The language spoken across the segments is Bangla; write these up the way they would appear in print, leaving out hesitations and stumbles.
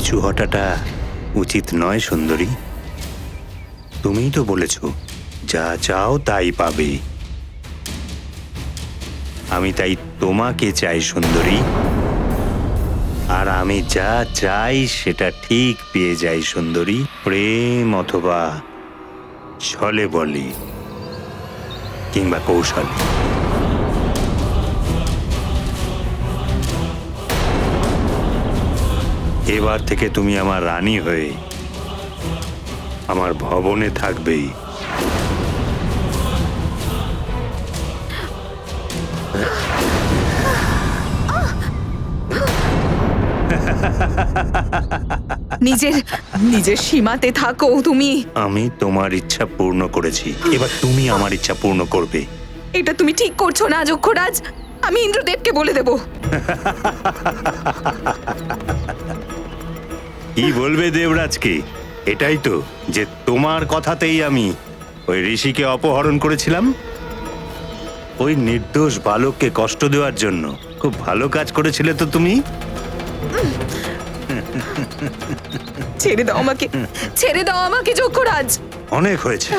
পিছু হটাটা উচিত নয় সুন্দরী। তুমিই তো বলেছ যা চাও তাই পাবে। আমি তাই তোমাকে চাই সুন্দরী, আর আমি যা চাই সেটা ঠিক পেয়ে যাই সুন্দরী। প্রেম অথবা ছলে বলে কিংবা কৌশলে। এবার থেকে তুমি আমার রানী হয়ে আমার ভবনে থাকবেই। নিজের সীমাতে থাকো তুমি। আমি তোমার ইচ্ছা পূর্ণ করেছি, এবার তুমি আমার ইচ্ছা পূর্ণ করবে। এটা তুমি ঠিক করছো না যক্ষরাজ। আমি ইন্দ্রদেবকে বলে দেব। কি বলবে দেবরাজকে? এটাই তো যে তোমার কথাতেই আমি ওই ঋষিকে অপহরণ করেছিলাম। ওই নির্দোষ বালককে কষ্ট দেওয়ার জন্য খুব ভালো কাজ করেছিলে তো তুমি। ছেড়ে দাও আমাকে, ছেড়ে দাও আমাকে যক্ষরাজ। অনেক হয়েছে,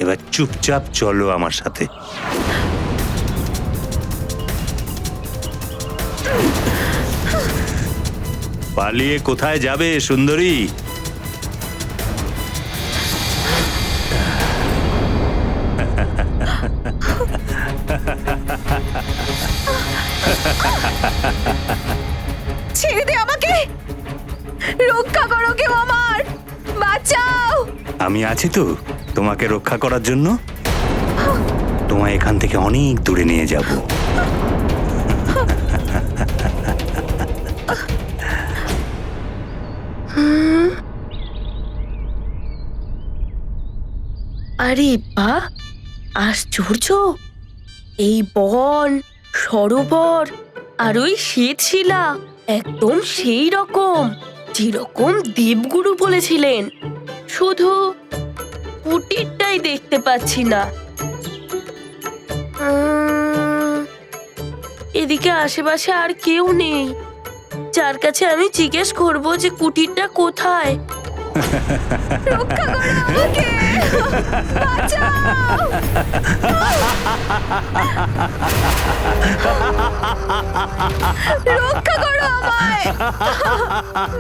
এবার চুপচাপ চলো আমার সাথে। পালিয়ে কোথায় যাবে সুন্দরী? ছেড়ে দে আমাকে, রক্ষা করো কেউ আমার, বাঁচাও। আমি আছি তো তোমাকে রক্ষা করার জন্য। তোমায় এখান থেকে অনেক দূরে নিয়ে যাব। আরে বাহ, আশ্চর্য! এই বন, সরোবর আর ওই শ্বেতশিলা একদম সেই রকম যেরকম দেবগুরু বলেছিলেন। শুধু কুটিরটাই দেখতে পাচ্ছি না। এদিকে আশেপাশে আর কেউ নেই যার কাছে আমি জিজ্ঞেস করবো যে কুটিরটা কোথায়। রক্ষা করো আমাকে, বাঁচাও। রক্ষা করো আমায়,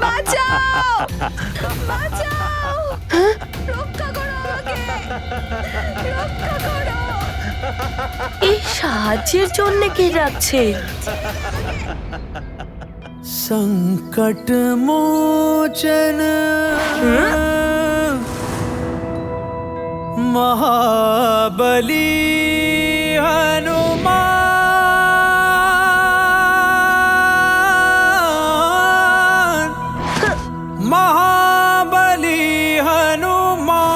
বাঁচাও, বাঁচাও। রক্ষা করো আমাকে, রক্ষা করো। এই সাহায্যের জন্য কে ডাকছে? संकट मोचन महाबली हनुमान, महाबली हनुमान।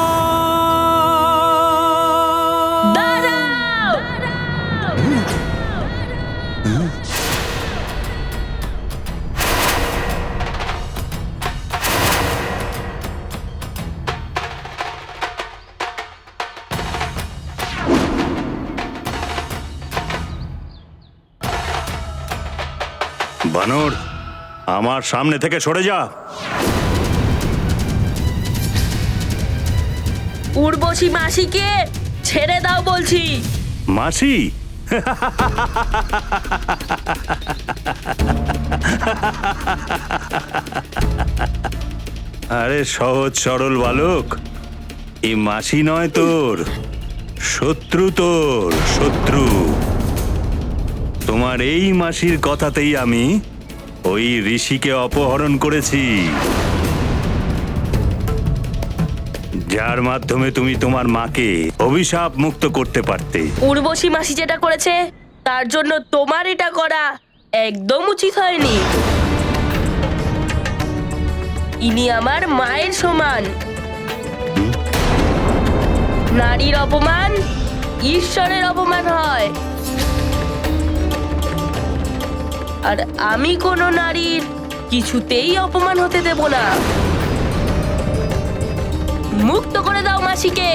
দাঁড়াও! বানর, আমার সামনে থেকে সরে যা। উর্বশী মাসিকে ছেড়ে দাও বলছি। মাসি? আরে সহজ সরল বালক, এই মাসি নয় তোর শত্রু, তোর শত্রু। তোমার এই মাসির কথাতেই আমি ওই ঋষিকে অপহরণ করেছি, যার মাধ্যমে তুমি তোমার মাকে অভিশাপ মুক্ত করতে পারতে। উর্বশী মাসি যেটা করেছে তার জন্য তোমার এটা করা একদম উচিত হয়নি। ইনি আমার মায়ের সমান। নারীর অপমান ঈশ্বরের অপমান হয়, আর আমি কোনো নারীর কিছুতেই অপমান হতে দেব না। মুক্ত করে দাও মাসিকে।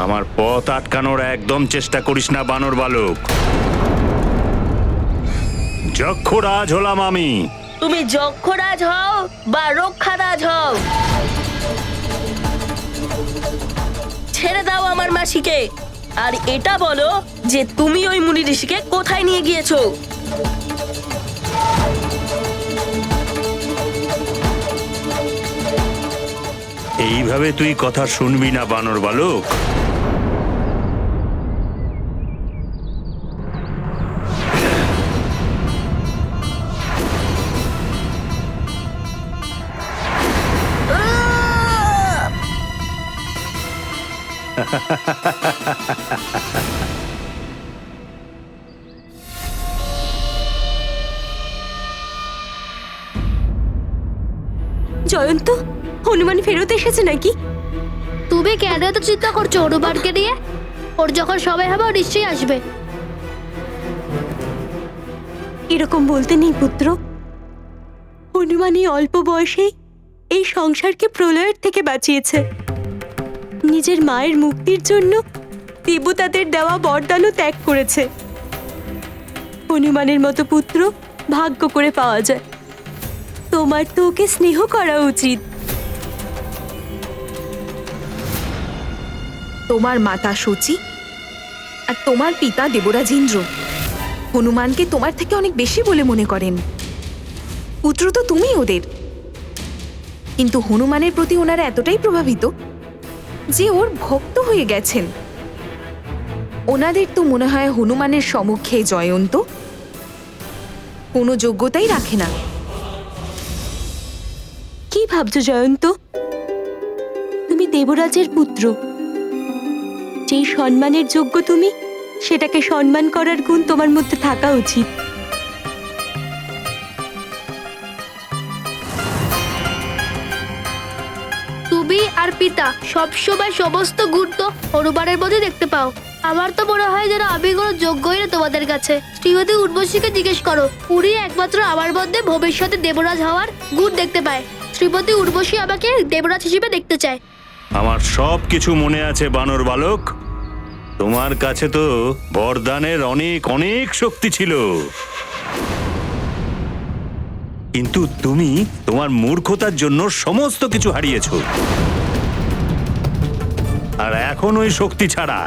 আমার পথ আটকানোর একদম চেষ্টা করিস না বানর বালক। যক্ষরাজ হলাম আমি, তুমি যক্ষরাজ হও বা রক্ষারাজ হও, ছেড়ে দাও আমার মাসিকে। আর এটা বলো যে তুমি ওই মুনি ঋষিকে কোথায় নিয়ে গিয়েছো। এইভাবে তুই কথা শুনবি না বানর বালক। জয়ন্ত, হনুমান ফেরত এসেছে নাকি? তুমি কেন এত চিন্তা করছো হনুমানকে নিয়ে? ওর যখন সময় হবে ও নিশ্চয়ই আসবে। এরকম বলতে নেই পুত্র। হনুমান এই অল্প বয়সেই এই সংসারকে প্রলয়ের থেকে বাঁচিয়েছে। নিজের মায়ের মুক্তির জন্য দেবতাদের দেওয়া বরদানও ত্যাগ করেছে। হনুমানের মতো পুত্র ভাগ্য করে পাওয়া যায়। তোমার তো ওকে স্নেহ করা উচিত। তোমার মাতা শচী আর তোমার পিতা দেবরাজ ইন্দ্র হনুমানকে তোমার থেকে অনেক বেশি বলে মনে করেন। পুত্র তো তুমি ওদের, কিন্তু হনুমানের প্রতি ওনারা এতটাই প্রভাবিত যে ওর ভক্ত হয়ে গেছেন। ওনাদের তো মনে হয় হনুমানের সম্মুখে জয়ন্ত কোনো যোগ্যতাই রাখে না। কি ভাবছো জয়ন্ত? তুমি দেবরাজের পুত্র। যেই সম্মানের যোগ্য তুমি, সেটাকে সম্মান করার গুণ তোমার মধ্যে থাকা উচিত। তুমি আর পিতা সবসময় সমস্ত গুণ তো হনুমানের মধ্যে দেখতে পাও। আমার তো মনে হয় যেন আমি কোনো যোগ্যই না তোমাদের কাছে। শ্রীমতী উর্বশীকে জিজ্ঞেস করো, উনি একমাত্র আমার মধ্যে ভবিষ্যতে দেবরাজ হওয়ার গুণ দেখতে পায়। শ্রীমতী উর্বশী আমাকে দেবরাজ হিসেবে দেখতে চায়। আমার সব কিছু মনে আছে বানর বালক। তোমার কাছে তো বরদানের অনেক অনেক শক্তি ছিল, কিন্তু তুমি তোমার মূর্খতার জন্য সমস্ত কিছু হারিয়েছো। আর এখন ওই শক্তি ছাড়া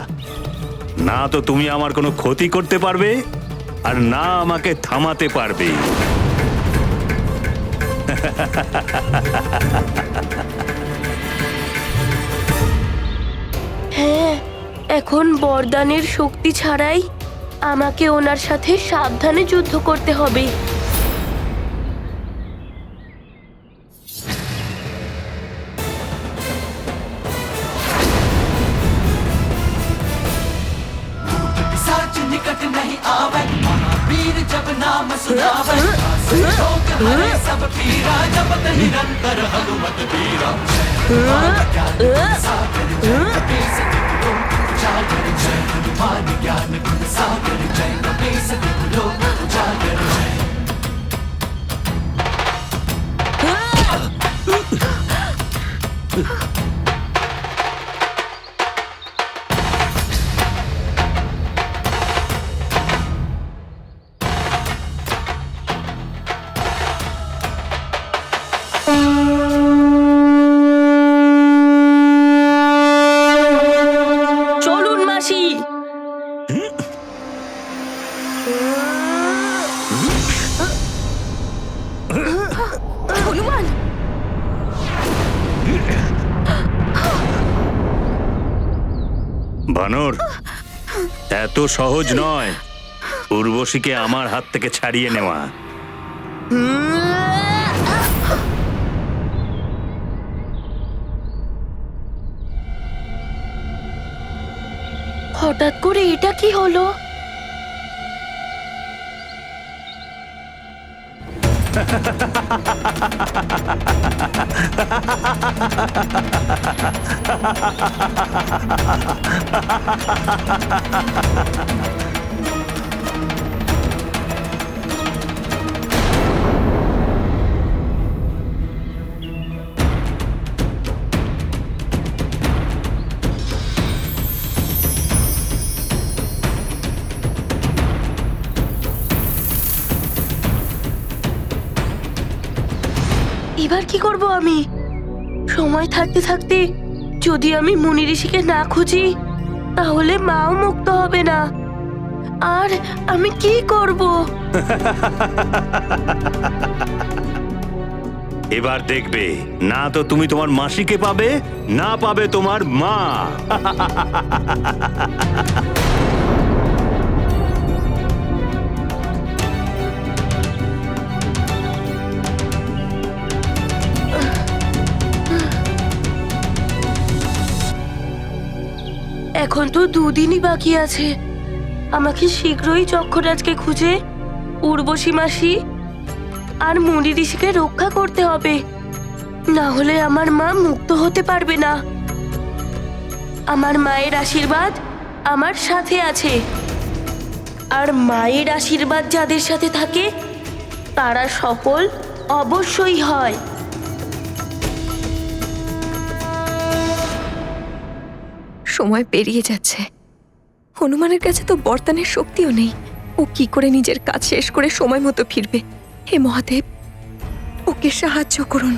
না তো তুমি আমার কোনো ক্ষতি করতে পারবে, আর না আমাকে থামাতে পারবে। হ্যাঁ, এখন বরদানের শক্তি ছাড়াই আমাকে ওনার সাথে সাবধানে যুদ্ধ করতে হবে। सच निकट नहीं आवे, महावीर जब नाम सुनावे, लोक हरे सब पीरा, जपत निरंतर हनुमत वीरा। सागर जय कपीस तिहुलो, जागर जय हनुमान ज्ञान गुण सागर जय कपीस तिहुलो, जागर जय। চলুন মাসি। হনুমান, বানর, এত সহজ নয় উর্বশীকে আমার হাত থেকে ছাড়িয়ে নেওয়া। হঠাৎ করে এটা কি হলো? এবার কি করব আমি? সময় থাকতে থাকতে যদি আমি মুনি ঋষিকে না খুঁজি তাহলে মাও মুক্ত হবে না। আর আমি কি করব? এবার দেখবে, না তো তুমি তোমার মাসিকে পাবে, না পাবে তোমার মা। এখন তো 2 দিনই বাকি আছে। আমাকে শীঘ্রই যক্ষরাজকে খুঁজে উর্বশী মাসি আর মুনি ঋষিকে রক্ষা করতে হবে, না হলে আমার মা মুক্ত হতে পারবে না। আমার মায়ের আশীর্বাদ আমার সাথে আছে, আর মায়ের আশীর্বাদ যাদের সাথে থাকে তারা সফল অবশ্যই হয়। সময় পেরিয়ে যাচ্ছে। হনুমানের কাছে তো বরদানের শক্তিও নেই। ও কি করে নিজের কাজ শেষ করে সময় মতো ফিরবে? হে মহাদেব, ওকে সাহায্য করুন।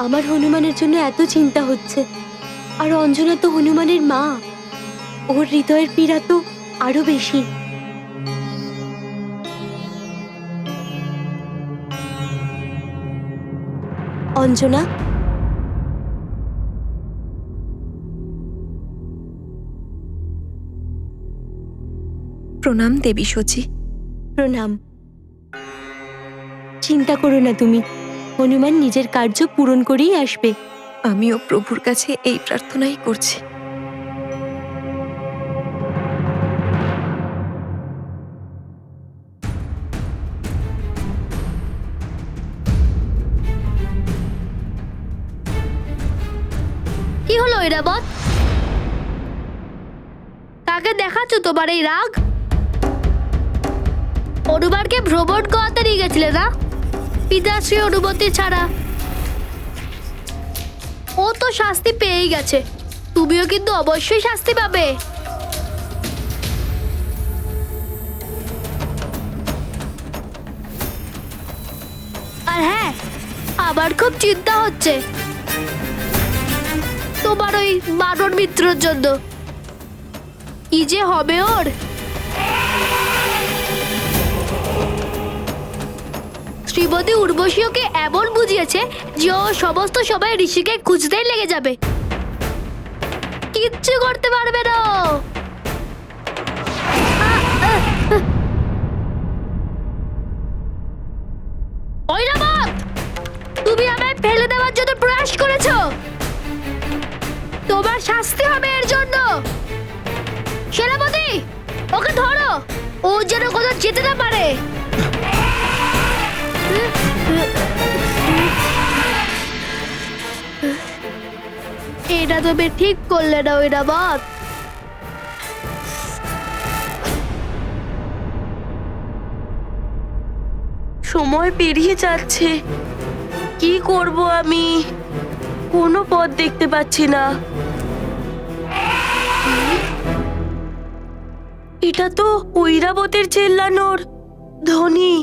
আমার হনুমানের জন্য এত চিন্তা হচ্ছে, আর অঞ্জনা তো হনুমানের মা, ওর হৃদয়ের পীড়া তো আরো বেশি। অঞ্জনা, প্রণাম দেবী শচী। প্রণাম। চিন্তা করো না তুমি, হনুমান নিজের কার্য পূরণ করেই আসবে। আমিও প্রভুর কাছে এই প্রার্থনাই করছি। কি হলো ঐরাবত? কাকে দেখাচ্ছ তোমার এই রাগ? অনুমানকে ভ্রমণ করাতে নিয়ে গেছিলে না, পিতাশ্রী অনুমতি ছাড়া? ও তো শাস্তি পেয়েই গেছে, তুমিও কিন্তু অবশ্যই শাস্তি পাবে। আর হ্যাঁ, আমার খুব চিন্তা হচ্ছে তোমার ওই বানর মিত্রর জন্য। কি যে হবে ওর। শ্রীমতী উর্বশী ওকে এমন বুঝিয়েছে যে ও সমস্ত সময় ঋষিকে খুঁজতেই লেগে যাবে, কিচ্ছু করতে পারবে না ও। ঐরাবত, তুমি আমায় ফেলে দেওয়ার জন্য প্রয়াস করেছো, তোমার শাস্তি হবে এর জন্য। সেনাপতি, ওকে ধরো, ও যেন কোথাও যেতে না পারে। এটা তুমি ঠিক করলে না ঐরাবত। সময় পেরিয়ে যাচ্ছে, কি করব আমি? কোনো পথ দেখতে পাচ্ছি না। এটা তো ঐরাবতের চেল্লানোর ধ্বনি।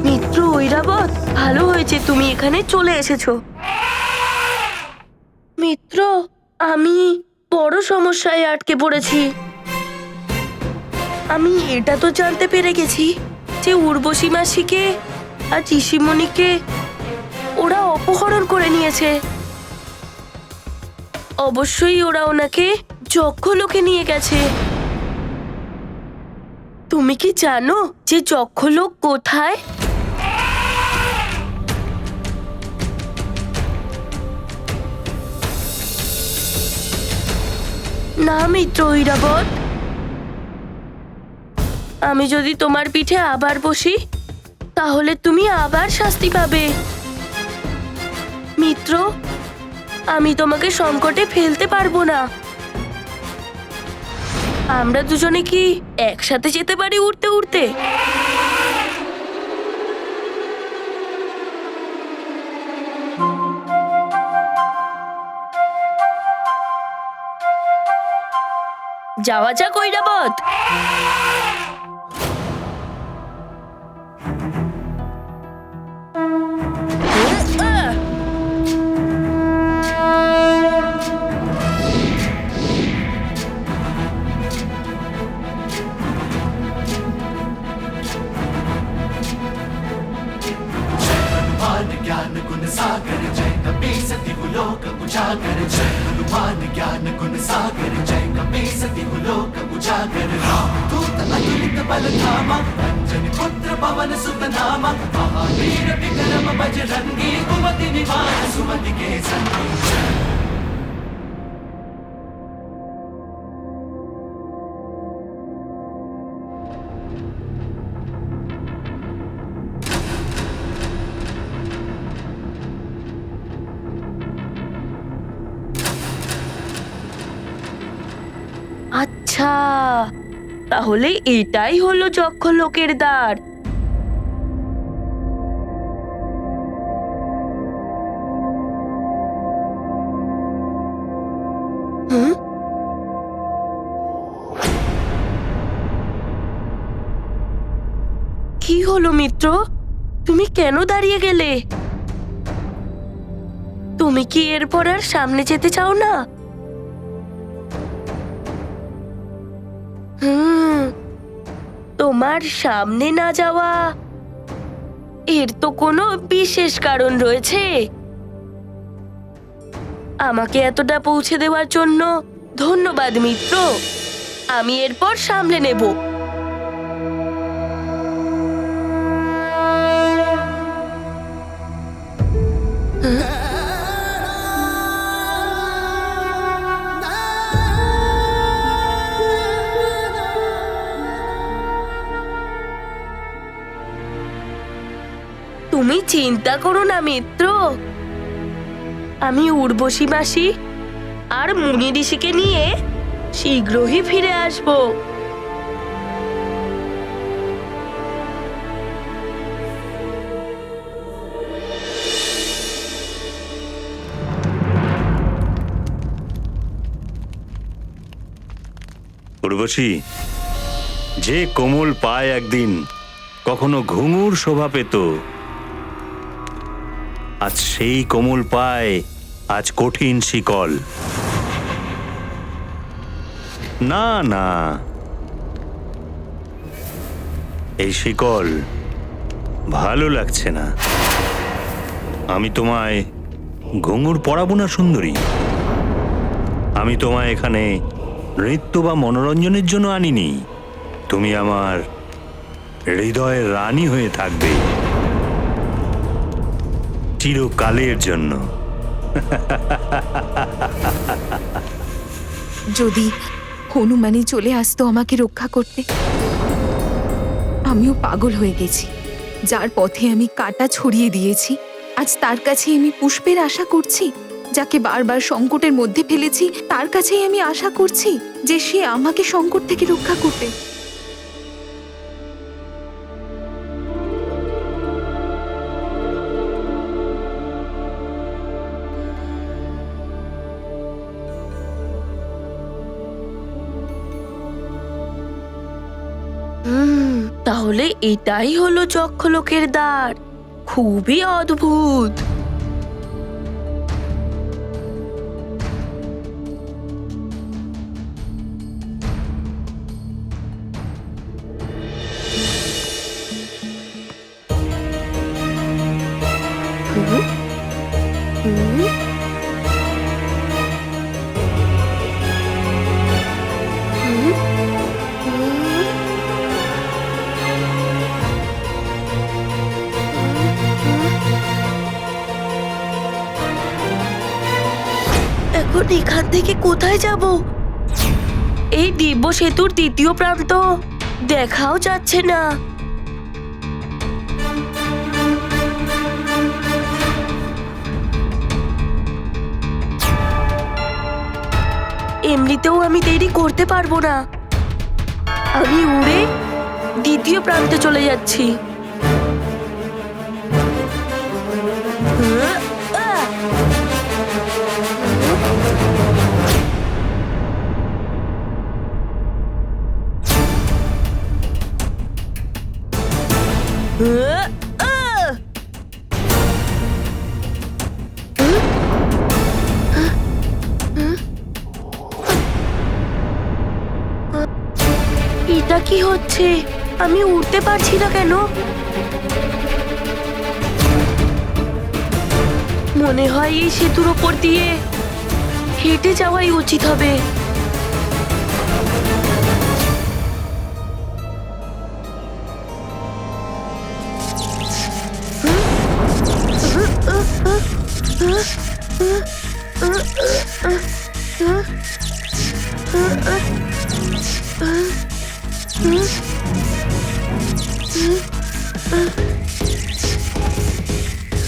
মিত্র ঐরাবত, ভালো হয়েছে তুমি এখানে চলে এসেছো। মিত্র, আমি বড় সমস্যায় আটকে পড়েছি। আমি এটা তো জানতে পেরে গেছি যে উর্বশী মাসিকে আর ঋষিমণিকে ওরা অপহরণ করে নিয়েছে। অবশ্যই ওরা ওনাকে যক্ষলোকে নিয়ে গেছে। তুমি কি জানো যে যক্ষলোক কোথায়? না মিত্র ঐরাবত, আমি যদি তোমার পিঠে আবার বসি তাহলে তুমি আবার শাস্তি পাবে। মিত্র, আমি তোমাকে সংকটে ফেলতে পারবো না। আমরা দুজনে কি একসাথে যেতে পারি উড়তে উড়তে? যাওয়া যাক ঐরাবত। हनुमान ज्ञान गुण सागर जय कपी सति लोक उजागर जय हनुमान ज्ञान गुण सागर जय कपी सति लोक उजागर राम दूत अतुलित बल धामा अंजनी पुत्र पवन सुत नामा महावीर विक्रम बजरंगी कुमति निवार सुमति के संगी। আচ্ছা, তাহলে এটাই হলো যক্ষ লোকের দ্বার। হুম? কি হলো মিত্র, তুমি কেন দাঁড়িয়ে গেলে? তুমি কি এরপর আর সামনে যেতে চাও না? তোমার সামনে না যাওয়া এর তো কোনো বিশেষ কারণ রয়েছে। আমাকে এতটা পৌঁছে দেওয়ার জন্য ধন্যবাদ মিত্র, আমি এরপর সামলে নেব। তুমি চিন্তা করো না মিত্র, আমি উর্বশী মাসি আর মুনি ঋষিকে নিয়ে শীঘ্রই ফিরে আসব। উর্বশী, যে কোমল পায় একদিন কখনো ঘুঙুর শোভা পেত, আজ সেই কোমল পায় আজ কঠিন শিকল। না না, এই শিকল ভালো লাগছে না। আমি তোমায় ঘুঙুর পরাবো না সুন্দরী, আমি তোমায় এখানে নৃত্য বা মনোরঞ্জনের জন্য আনিনি। তুমি আমার হৃদয়ের রানী হয়ে থাকবে চিরকালের জন্য। যদি হনুমানই চলে আসতো আমাকে রক্ষা করতে। আমিও পাগল হয়ে গেছি, যার পথে আমি কাঁটা ছড়িয়ে দিয়েছি আজ তার কাছে আমি পুষ্পের আশা করছি। যাকে বারবার সংকটের মধ্যে ফেলেছি তার কাছেই আমি আশা করছি যে সে আমাকে সংকট থেকে রক্ষা করবে। তাহলে এটাই হলো যক্ষলোকের দ্বার, খুবই অদ্ভুত। এখন এখান থেকে কোথায় যাব? এই দিব্য সেতুর দ্বিতীয় প্রান্ত দেখাও যাচ্ছে না। এমনিতেও আমি দেরি করতে পারবো না। আমি উড়ে দ্বিতীয় প্রান্তে চলে যাচ্ছি। এটা কি হচ্ছে? আমি উঠতে পারছি না কেন? মনে হয় এই সেতুর ওপর দিয়ে হেঁটে যাওয়াই উচিত হবে।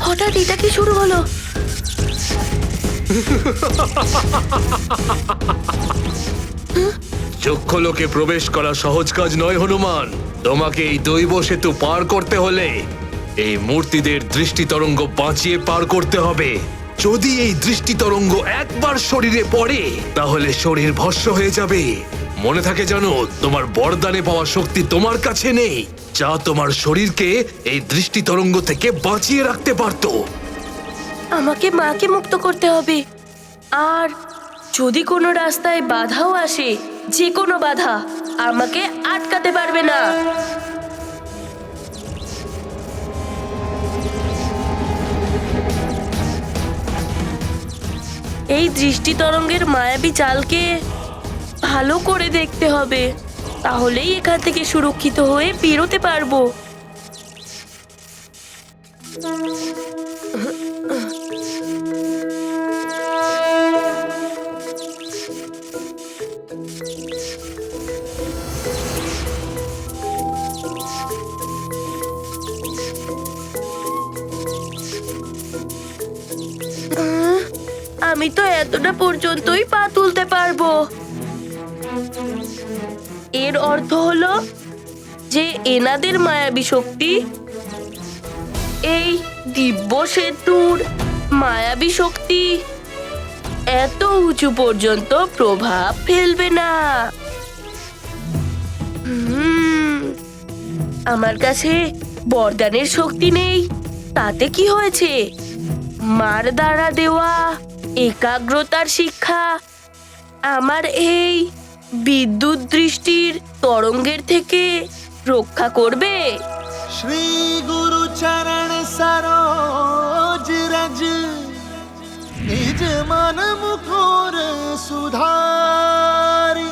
হঠাৎ এটা কি শুরু হলো? চক্ষুলোকে প্রবেশ করা সহজ কাজ নয় হনুমান। তোমাকে এই দৈব সেতু পার করতে হলে এই মূর্তিদের দৃষ্টি তরঙ্গ বাঁচিয়ে পার করতে হবে। যদি এই দৃষ্টি তরঙ্গ একবার শরীরে পড়ে তাহলে শরীর ভস্ম হয়ে যাবে। মনে থাকে জানো, তোমার বরদানে পাওয়া শক্তি তোমার কাছে নেই, যা তোমার শরীরকে এই দৃষ্টি তরঙ্গ থেকে বাঁচিয়ে রাখতে পারতো। আমাকে মাকে মুক্ত করতে হবে। আর যদি কোনো রাস্তায় বাধাও আসে, যে কোনো বাধা আমাকে আটকাতে পারবে না। এই দৃষ্টি তরঙ্গের মায়াবী চালকে ভালো করে দেখতে হবে, তাহলেই এখান থেকে সুরক্ষিত হয়ে বেরোতে পারবো। আমি তো এতটা পর্যন্তই পা তুলতে পারবো। এর অর্থ হলো যে এনাদের মায়াবী শক্তি এই দিব্য সেতুর মায়াবী শক্তি এত উঁচু পর্যন্ত প্রভাব ফেলবে না। আমার কাছে বরদানের শক্তি নেই, তাতে কি হয়েছে? মার দ্বারা দেওয়া একাগ্রতার শিক্ষা আমার এই বিদ্যুৎ দৃষ্টির তরঙ্গের থেকে রক্ষা করবে। श्री गुरु चरण सरोज रज निज मन मुकुर सुधारी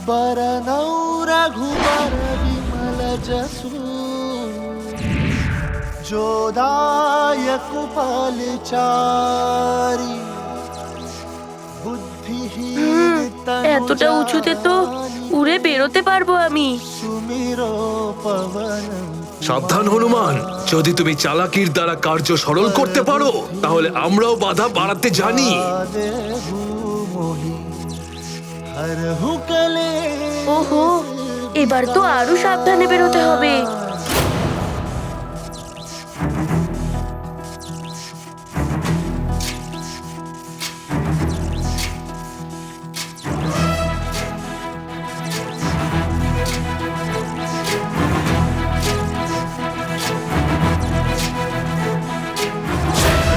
बरनौ रघुबर विमल जसु जोदायक फलचारी बुद्धिहीन এতটা উঁচুতে তো উড়ে বেরোতে পারবো আমি। सुमिरो पवन সাবধান হনুমান, যদি তুমি চালাকির দ্বারা কার্য সরল করতে পারো তাহলে আমরাও বাধা বাড়াতে জানি। हरहु कले ওহো, এবার তো আরো সাবধানে বেরোতে হবে।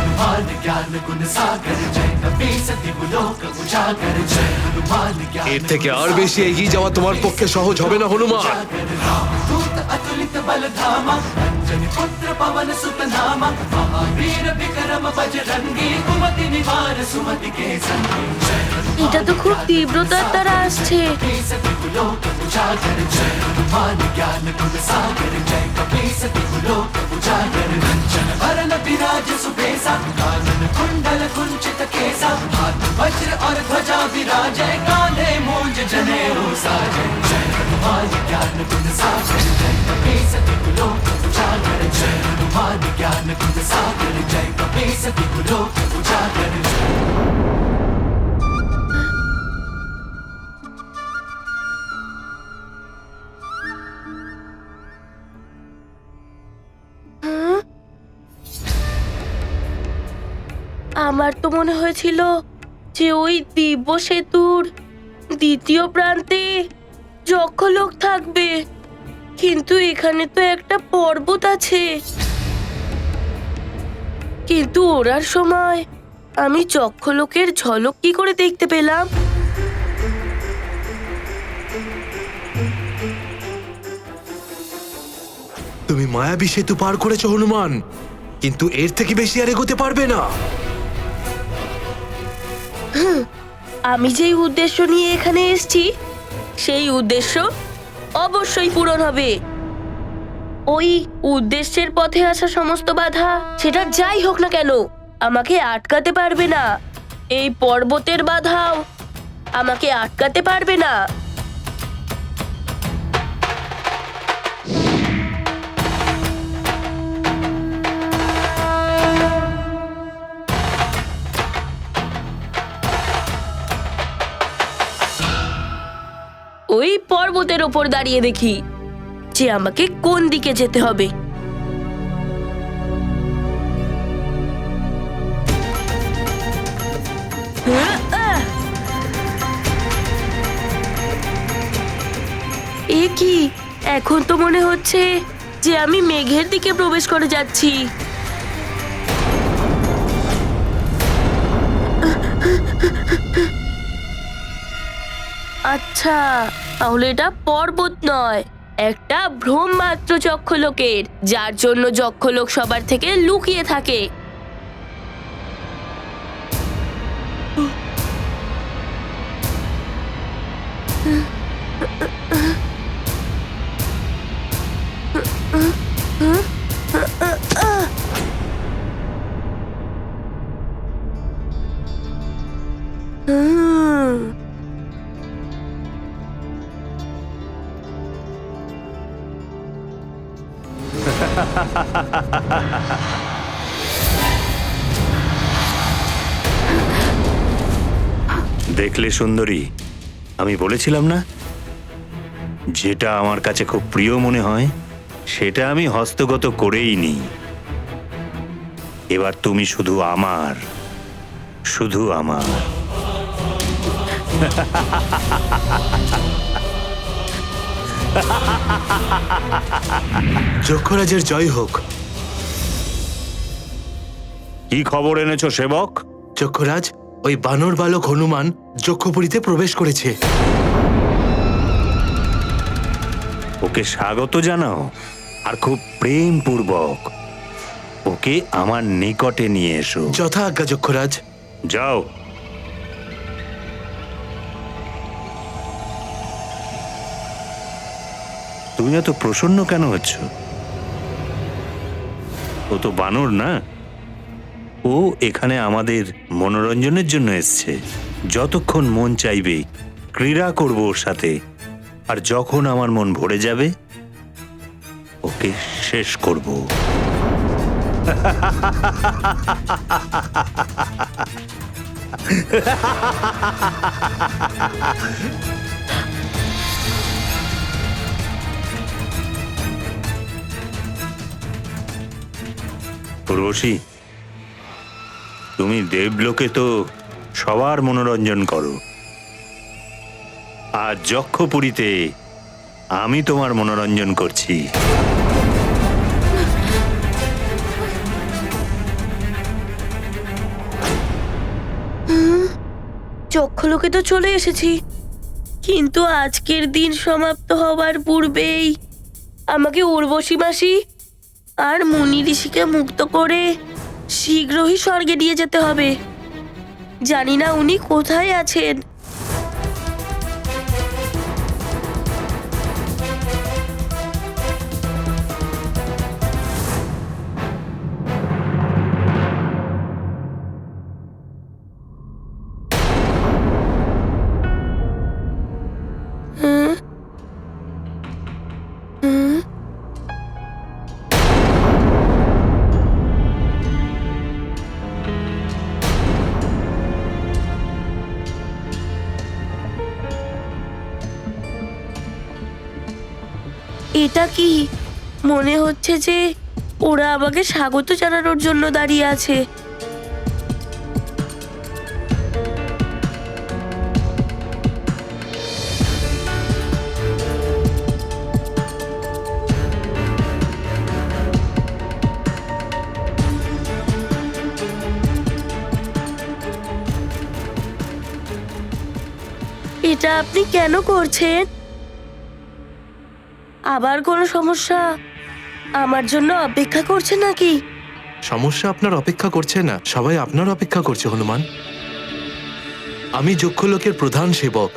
हनुमान ज्ञान गुण सागर जय कपीस तिहु लोक उजागर जय हनुमान ज्ञान এর থেকে আর বেশি এগিয়ে যাওয়া তোমার পক্ষে সহজ হবে না হনুমান। दूत अतुलित बल धामा अंजनी पुत्र पवन सुत नामा महावीर विक्रम बजरंगी कुमति निवार सुमति के संगी जय এটা তো খুব তীব্রতার দ্বারা আসছে। कपीस तिहु लोक उजागर जय हनुमान ज्ञान गुण सागर जय कपीस तिहु लोक उजागर कंचन वरण विराज सुबेसा कानन कुंडल कुंचित केसा हाथ वज्र और ध्वजा विराजय कांधे मूंज जनेऊ साजय जय हनुमान ज्ञान गुण सागर जय कपीस तिहु लोक उजागर जय हनुमान ज्ञान गुण सागर जय कपीस तिहु लोक उजागर আমার তো মনে হয়েছিল যে ওই দিব্য সেতুর দ্বিতীয় প্রান্তে যক্ষলোক থাকবে, কিন্তু এখানে তো একটা পর্বত আছে। কিন্তু ওড়ার সময় আমি যক্ষলোকের ঝলক কি করে দেখতে পেলাম? তুমি মায়াবী সেতু পার করেছো হনুমান, কিন্তু এর থেকে বেশি আর এগোতে পারবে না। আমি যেই উদ্দেশ্য নিয়ে এখানে এসেছি সেই উদ্দেশ্য অবশ্যই পূরণ হবে। ওই উদ্দেশ্যের পথে আসা সমস্ত বাধা, সেটা যাই হোক না কেন, আমাকে আটকাতে পারবে না। এই পর্বতের বাধাও আমাকে আটকাতে পারবে না। ওই পর্বতের ওপর দাঁড়িয়ে দেখি যে আমাকে কোন দিকে যেতে হবে। এ কি, এখন তো মনে হচ্ছে যে আমি মেঘের দিকে প্রবেশ করে যাচ্ছি। আচ্ছা, তাহলে এটা পর্বত নয়, একটা ভ্রম মাত্র যক্ষলোকের, যার জন্য যক্ষলোক সবার থেকে লুকিয়ে থাকে। দেখলে সুন্দরী, আমি বলেছিলাম না, যেটা আমার কাছে খুব প্রিয় মনে হয় সেটা আমি হস্তগত করেই নিই। এবার তুমি শুধু আমার, শুধু আমার। যক্ষরাজের জয় হোক। কি খবর এনেছো সেবক? যক্ষরাজ, ওই বানর বালক হনুমান যক্ষপুরীতে প্রবেশ করেছে। ওকে স্বাগত জানাও, আর খুব প্রেমপূর্বক ওকে আমার নিকটে নিয়ে এসো। যথা আজ্ঞা যক্ষরাজ। যাও। তুমি এত প্রসন্ন কেন হচ্ছ? ও তো বানর না, ও এখানে আমাদের মনোরঞ্জনের জন্য এসছে। যতক্ষণ মন চাইবে ক্রীড়া করব ওর সাথে, আর যখন আমার মন ভরে যাবে ওকে শেষ করব। উর্বশী, তুমি দেবলোকে তো সবার মনোরঞ্জন করো, আর যক্ষপুরীতে আমি তোমার মনোরঞ্জন করছি। যক্ষলোকে তো চলে এসেছি, কিন্তু আজকের দিন সমাপ্ত হবার পূর্বেই আমাকে উর্বশী মাসি আর মুনি ঋষিকে মুক্ত করে শীঘ্রই স্বর্গে নিয়ে যেতে হবে। জানি না উনি কোথায় আছেন। এটা কি? মনে হচ্ছে যে ওরা আমাকে স্বাগত জানানোর জন্য দাঁড়িয়ে আছে। এটা আপনি কেন করছেন? আবার কোনো সমস্যা আমার জন্য অপেক্ষা করছে নাকি? সমস্যা আপনার অপেক্ষা করছে না, সবাই আপনার অপেক্ষা করছে হনুমান। আমি যক্ষলোকের প্রধান সেবক,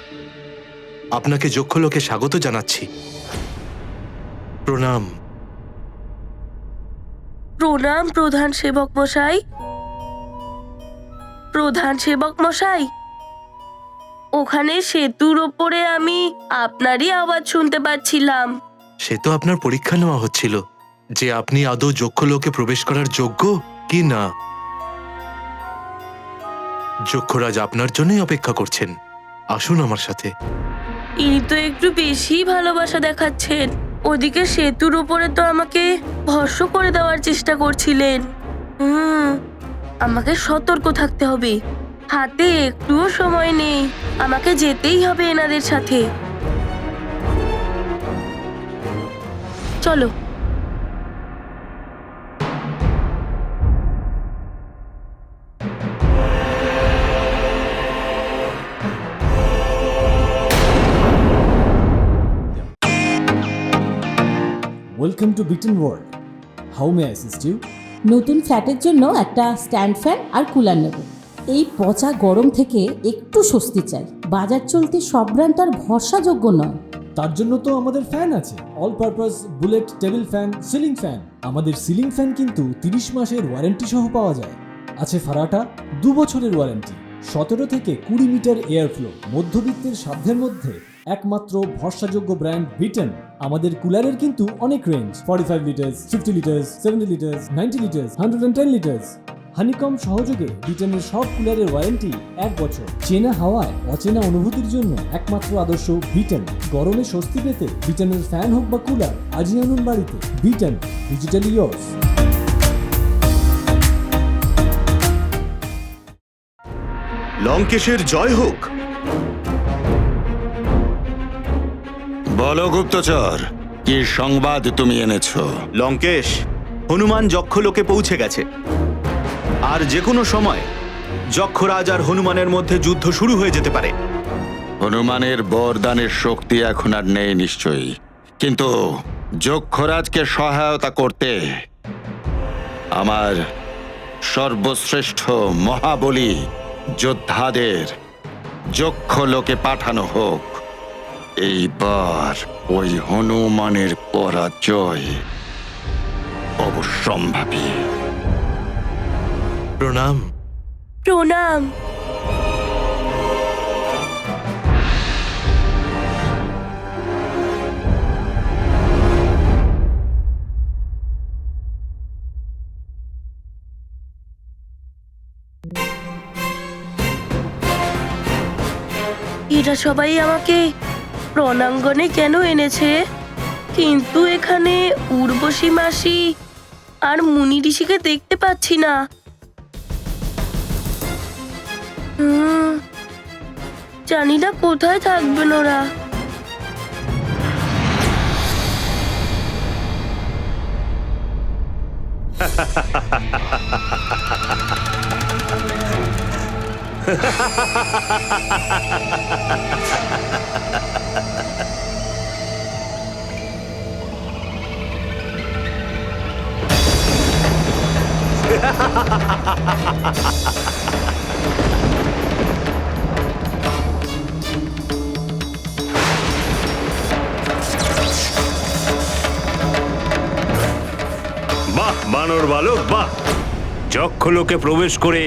আপনাকে যক্ষলোকে স্বাগত জানাচ্ছি। প্রণাম। প্রণাম প্রধান সেবক মশাই। প্রধান সেবক মশাই, ওখানে সেতুর ওপরে আমি আপনারই আওয়াজ শুনতে পাচ্ছিলাম। সে তো আপনার পরীক্ষা নেওয়া হচ্ছিল যে আপনি আদৌ যক্ষলোকে প্রবেশ করার যোগ্য কি না। যক্ষরাজ আপনার জন্যই অপেক্ষা করছেন, আসুন আমার সাথে। ইনি তো একটু বেশি ভালোবাসা দেখাচ্ছেন। ওদিকে সেতুর উপরে তো আমাকে ভস্ম করে দেওয়ার চেষ্টা করছিলেন। আমাকে সতর্ক থাকতে হবে। হাতে একটুও সময় নেই, আমাকে যেতেই হবে এনাদের সাথে। চলো। Welcome to Beaten world. How may assist you? নতুন ফ্ল্যাটের জন্য একটা স্ট্যান্ড ফ্যান আর কুলার নেব। এই পচা গরম থেকে একটু স্বস্তি চাই। বাজার চলতে সব ব্র্যান্ড আর ভরসাযোগ্য নয়। তার জন্য তো আমাদের ফ্যান আছে, all purpose bullet table fan, ceiling fan. আমাদের সিলিং ফ্যান কিন্তু 30 মাসের ওয়ারেন্টি সহ পাওয়া যায়। আছে ফারাটা 2 বছরের ওয়ারেন্টি, 17 থেকে 20 মিটার এয়ার ফ্লো, মধ্যবিত্তের সাধ্যের মধ্যে একমাত্র ভরসাযোগ্য ব্র্যান্ড বিটেন। আমাদের কুলারের কিন্তু অনেক range, 45 litres, 50 litres, 70 litres, 90 litres, 110 litres. Honeycomb সহযোগে বিটেনের সব কুলারের ওয়ারেন্টি 1 বছর। চেনা হাওয়ায় অচেনা অনুভূতির জন্য একমাত্র আদর্শ বিটেন। গরমে স্বস্তি পেতে বিটেনের ফ্যান হোক বা কুলার, আজই আনুন বাড়িতে। বিটেন, ডিজিটালি ইয়োর্স। লঙ্কেশের জয় হোক। বলো গুপ্তচর, কি সংবাদ তুমি এনেছো? লঙ্কেশ, হনুমান যক্ষলোকে পৌঁছে গেছে। আর যে কোনো সময় যক্ষরাজ আর হনুমানের মধ্যে যুদ্ধ শুরু হয়ে যেতে পারে। হনুমানের বরদানের শক্তি এখন আর নেই নিশ্চয়ই, কিন্তু যক্ষরাজকে সহায়তা করতে আমার সর্বশ্রেষ্ঠ মহাবলী যোদ্ধাদের যক্ষলোকে পাঠানো হোক। এইবার ওই হনুমানের পরাজয় অবশ্যম্ভাবী। প্রণাম। প্রণাম। এরা সবাই আমাকে রণাঙ্গনে কেন এনেছে? কিন্তু এখানে উর্বশী মাসি আর মুনি ঋষিকে দেখতে পাচ্ছি না। জানি না কোথায় থাকবেন ওরা। বাহ বানর বালক, বাহ! যক্ষলোকে প্রবেশ করে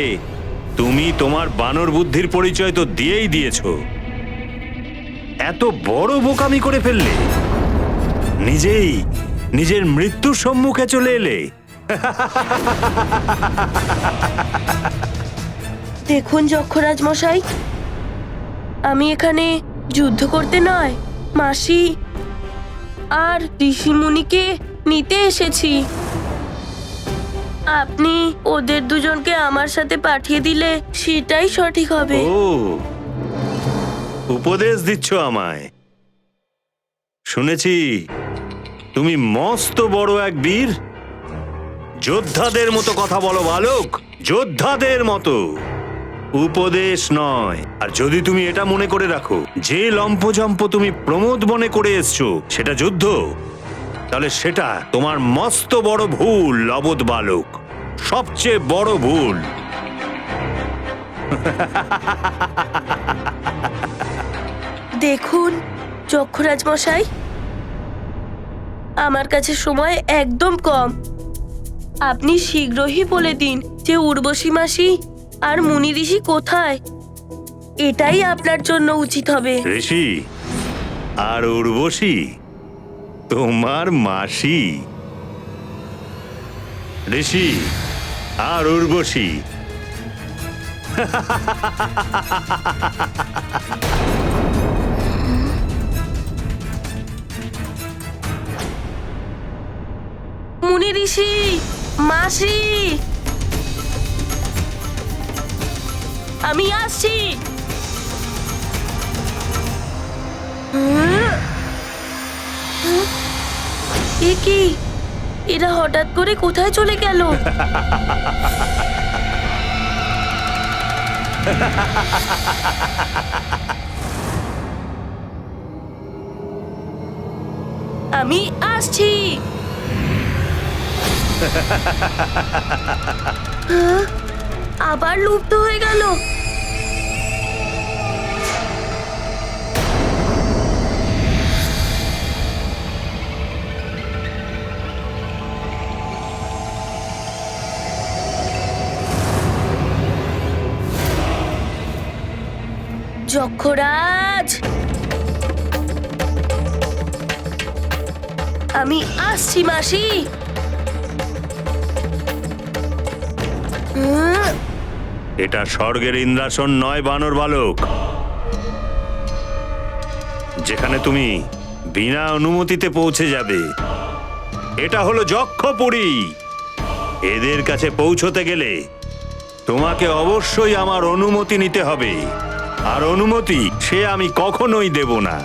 তুমি তোমার বানর বুদ্ধির পরিচয় তো দিয়েই দিয়েছো। এত বড় বোকামি করে ফেললে, নিজেই নিজের মৃত্যুর সম্মুখে চলে এলে। দেখুন যক্ষরাজ মশাই, আমি এখানে যুদ্ধ করতে নয়, মাসি আর ঋষিমুনিকে নিতে এসেছি। আপনি ওদের দুজনকে আমার সাথে পাঠিয়ে দিলে সেটাই সঠিক হবে। ও, উপদেশ দিচ্ছ আমায়? শুনেছি তুমি মস্ত বড় এক বীর। যোদ্ধাদের মতো কথা বলো বালক, যোদ্ধাদের মতো। উপদেশ নয়। আর যদি তুমি এটা মনে করে রাখো যে লম্পজম্প তুমি প্রমোদ বনে করে এসছো সেটা যুদ্ধ, তাহলে সেটা তোমার মস্ত বড় ভুল অবোধ বালক, সবচেয়ে বড় ভুল। দেখুন যক্ষরাজ মশাই, আমার কাছে সময় একদম কম। আপনি শীঘ্রই বলে দিন যে উর্বশী মাসি আর মুনি ঋষি কোথায়। এটাই আপনার জন্য উচিত হবে। ঋষি আর উর্বশী তোমার মাসি। ঋষি আর উর্বশী মুনি ঋষি, মাসি, আমি আসছি। এ কি, এরা হঠাৎ করে কোথায় চলে গেল? আমি আসছি। আবার লুপ্ত হয়ে গেল। যক্ষরাজ, আমি আসছি মাসি। এটা স্বর্গের ইন্দ্রাসন নয় বানর বালক, যেখানে তুমি বিনা অনুমতিতে পৌঁছে যাবে। এটা হলো যক্ষপুরী। এদের কাছে পৌঁছতে গেলে তোমাকে অবশ্যই আমার অনুমতি নিতে হবে, আর অনুমতি সে আমি কখনোই দেব না।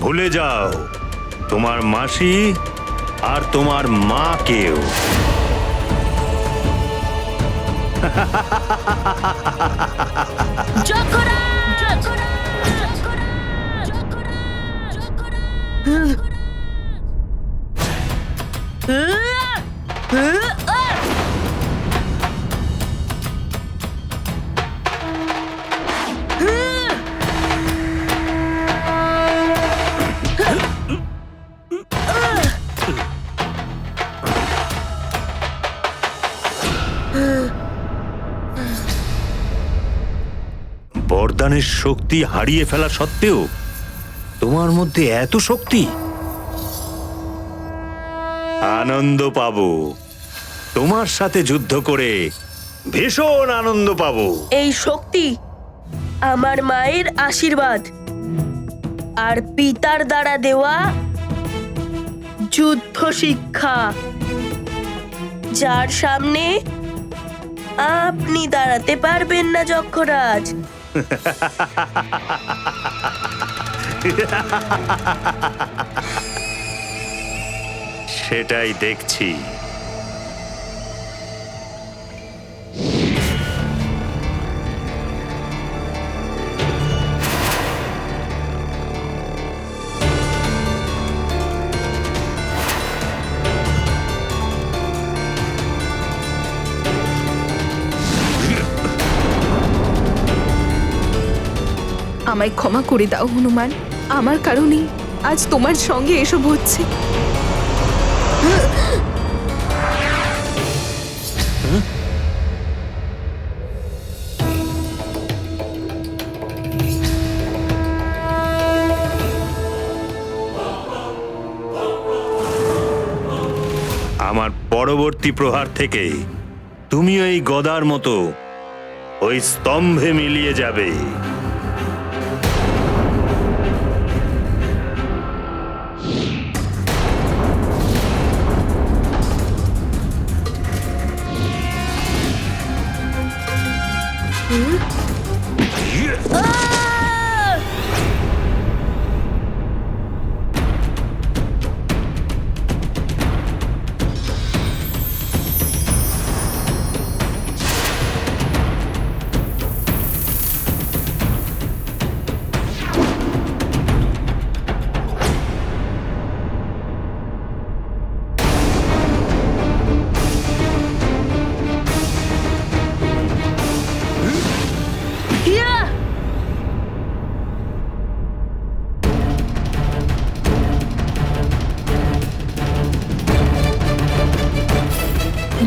ভুলে যাও তোমার মাসি আর তোমার মাকেও। বরদানের শক্তি হারিয়ে ফেলা সত্ত্বেও তোমার মধ্যে এত শক্তি। আনন্দ পাবো, তোমার সাথে যুদ্ধ করে ভীষণ আনন্দ পাবো। এই শক্তি আমার মায়ের আশীর্বাদ আর পিতার দ্বারা দেওয়া যুদ্ধ শিক্ষা, যার সামনে আপনি দাঁড়াতে পারবেন না যক্ষরাজ। সেটাই দেখছি। আমায় ক্ষমা করে দাও হনুমান, আমার কারণেই আজ তোমার সঙ্গে এসব হচ্ছে। আমার পরবর্তী প্রহার থেকে তুমি ওই গদার মতো ওই স্তম্ভে মিলিয়ে যাবে।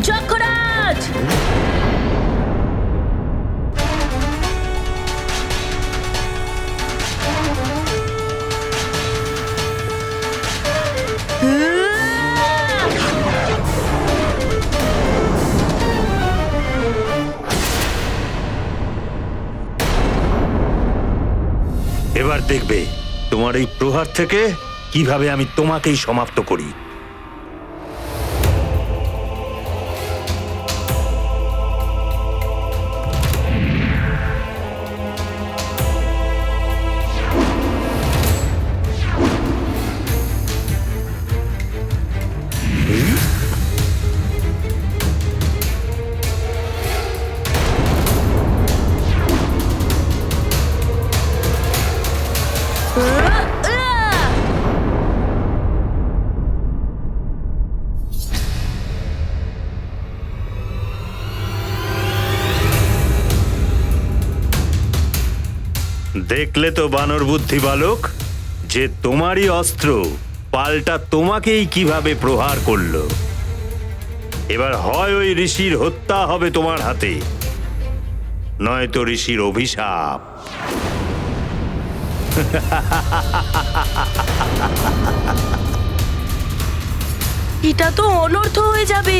যক্ষরাজ! এবার দেখবে তোমার এই প্রহার থেকে কিভাবে আমি তোমাকেই সমাপ্ত করি। দেখলে তো বানর বুদ্ধি বালক, যে তোমারই অস্ত্র পাল্টা তোমাকেই কিভাবে প্রহার করলো। এবার হয় ওই ঋষির হত্যা হবে তোমার হাতে, নয়তো ঋষির অভিশাপ। এটা তো অনর্থ হয়ে যাবে।